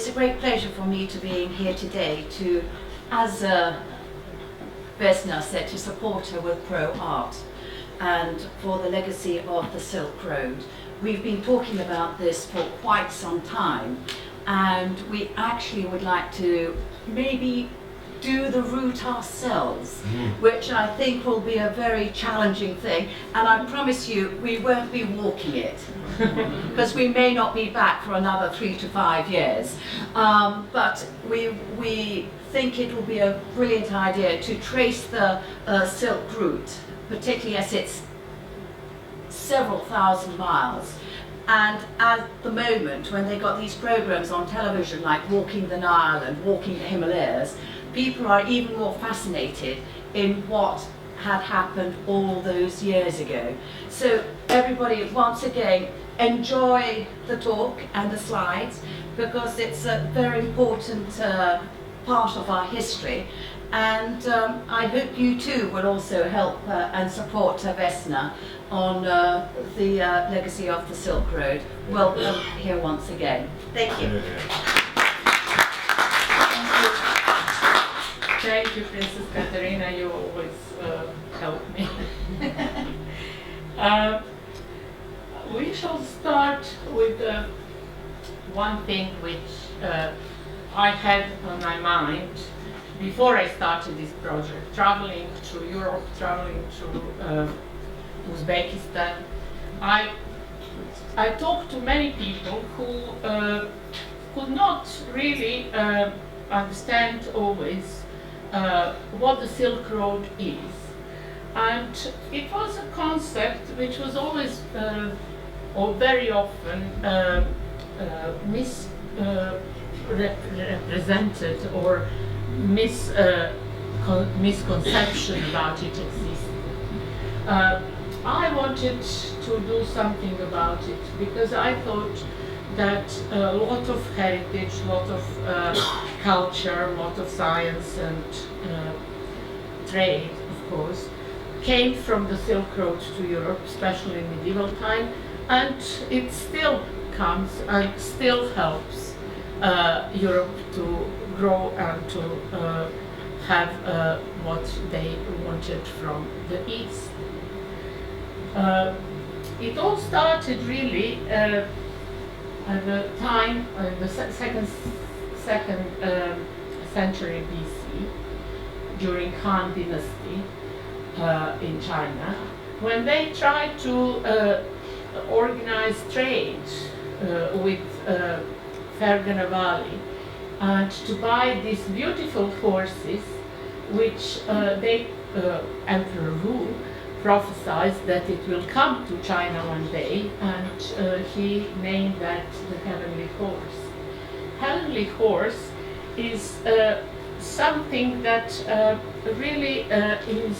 it's a great pleasure for me to be here today to, as Vesna said, to support her with Pro Art and for the legacy of the Silk Road. We've been talking about this for quite some time, and we actually would like to maybe do the route ourselves, which I think will be a very challenging thing, and I promise you we won't be walking it because we may not be back for another 3 to 5 years, but we think it will be a brilliant idea to trace the Silk Route, particularly as it's several thousand miles. And at the moment, when they got these programs on television like Walking the Nile and Walking the Himalayas, people are even more fascinated in what had happened all those years ago. So everybody, once again, enjoy the talk and the slides, because it's a very important part of our history. And I hope you too will also help and support Vesna on the legacy of the Silk Road. Welcome here once again. Thank you. Thank you, Princess Katerina, you always help me. We shall start with one thing which I had on my mind before I started this project, traveling to Europe, traveling to Uzbekistan. I talked to many people who could not really understand always what the Silk Road is. And it was a concept which was always, or very often, misrepresented or misconception about it existed. I wanted to do something about it because I thought that a lot of heritage, a lot of culture, a lot of science and trade, of course, came from the Silk Road to Europe, especially in medieval time, and it still comes and still helps Europe to grow and to have what they wanted from the East. It all started really at the time, the second century BC, during Han Dynasty in China, when they tried to organize trade with Fergana Valley and to buy these beautiful horses, which Emperor Wu prophesied that it will come to China one day, and he named that the Heavenly Horse. Heavenly Horse is something that really is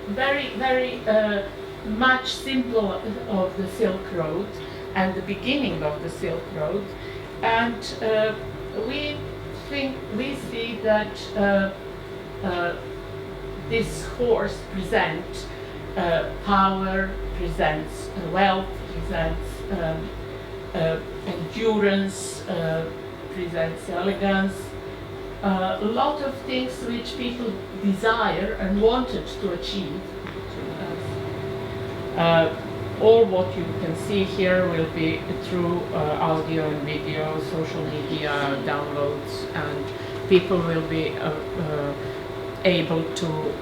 very, very much symbol of the Silk Road and the beginning of the Silk Road, and we see that this horse presents power, presents wealth, presents endurance, presents elegance, a lot of things which people desire and wanted to achieve. All what you can see here will be through audio and video, social media downloads, and people will be able to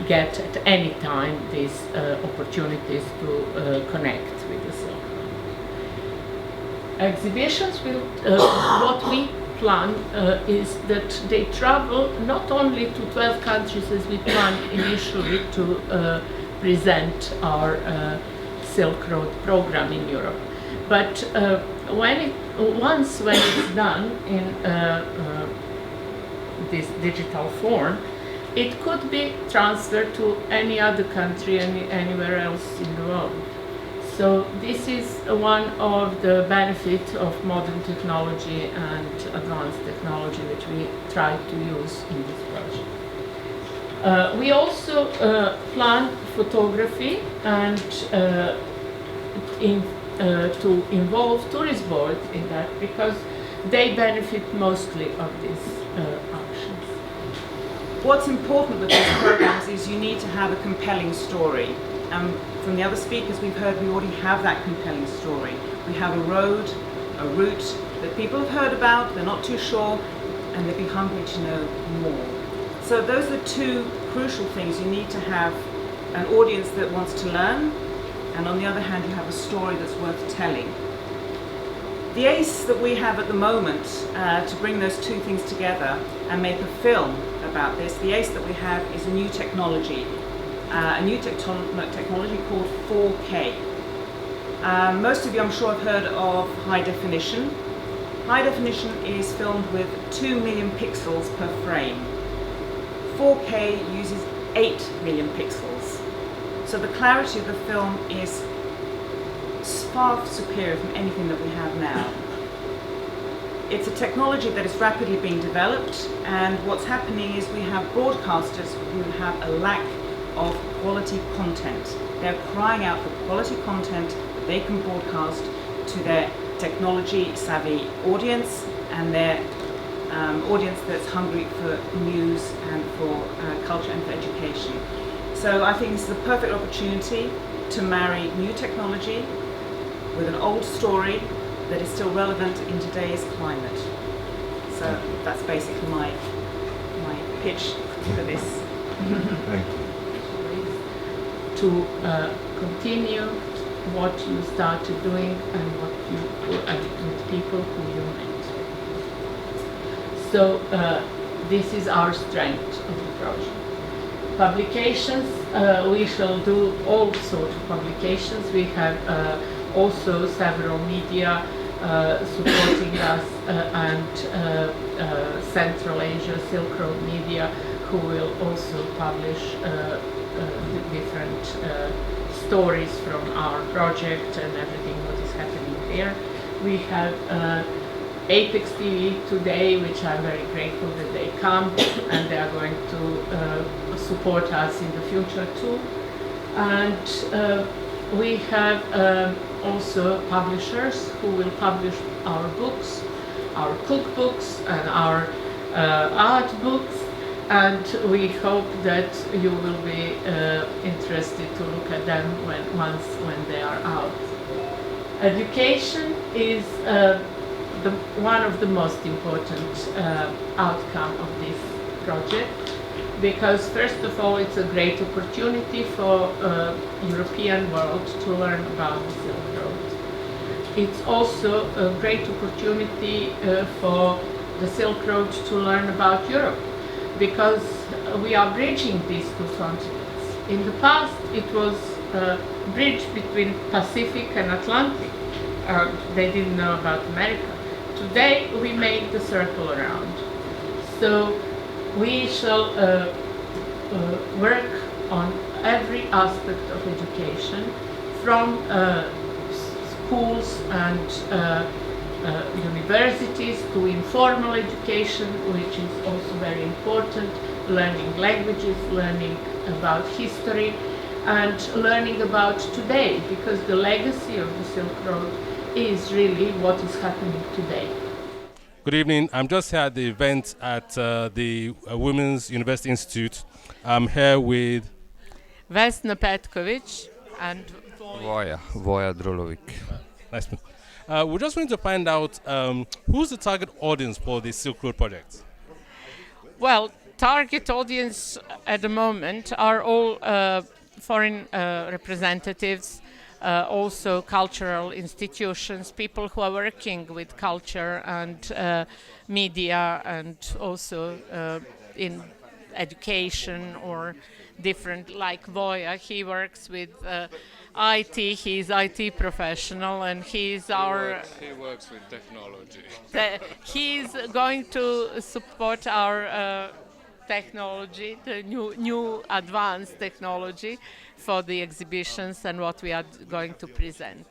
get at any time these opportunities to connect with the Silk Road. Exhibitions will, what we plan is that they travel not only to 12 countries as we planned initially to present our Silk Road program in Europe, but once when it's done in this digital form, it could be transferred to any other country, anywhere else in the world. So this is one of the benefits of modern technology and advanced technology which we try to use in this project. We also plan photography, and in to involve tourist boards in that, because they benefit mostly of these actions. What's important with these programs is you need to have a compelling story. From the other speakers we've heard, we already have that compelling story. We have a road, a route that people have heard about, they're not too sure, and they'd be hungry to know more. So those are the two crucial things. You need to have an audience that wants to learn, and on the other hand, you have a story that's worth telling. The ace that we have at the moment to bring those two things together and make a film about this, the ace that we have is a new technology called 4K. Most of you, I'm sure, have heard of high definition. High definition is filmed with 2 million pixels per frame. 4K uses 8 million pixels. So the clarity of the film is far superior from anything that we have now. It's a technology that is rapidly being developed, and what's happening is we have broadcasters who have a lack of quality content. They're crying out for quality content that they can broadcast to their technology-savvy audience and their audience that's hungry for news and for culture and for education. So I think this is a perfect opportunity to marry new technology with an old story that is still relevant in today's climate. So that's basically my pitch for this. Thank you. To continue what you started doing and what you and with people who you met. So this is our strength of the project. Publications, we shall do all sorts of publications. We have also several media supporting us and Central Asia, Silk Road Media, who will also publish different stories from our project and everything what is happening there. We have Apex TV today, which I'm very grateful that they come and they are going to support us in the future too. And we have also publishers who will publish our books, our cookbooks and our art books, and we hope that you will be interested to look at them when they are out. Education is one of the most important outcome of this project, because first of all it's a great opportunity for European world to learn about the Silk Road. It's also a great opportunity for the Silk Road to learn about Europe, because we are bridging these two continents. In the past it was a bridge between Pacific and Atlantic. They didn't know about America. Today we make the circle around. So we shall work on every aspect of education, from schools and universities to informal education, which is also very important, learning languages, learning about history, and learning about today, because the legacy of the Silk Road is really what is happening today. Good evening. I'm just here at the event at the Women's University Institute. I'm here with Vesna Petkovic and Voja Drolovic. Nice. We just wanted to find out who's the target audience for the Silk Road project. Well, target audience at the moment are all foreign representatives, also cultural institutions, people who are working with culture and media, and also in education or different, like Voja. He works with IT, he's IT professional, and he's our... He works with technology. He's going to support our technology, the new advanced technology for the exhibitions and what we are going to present.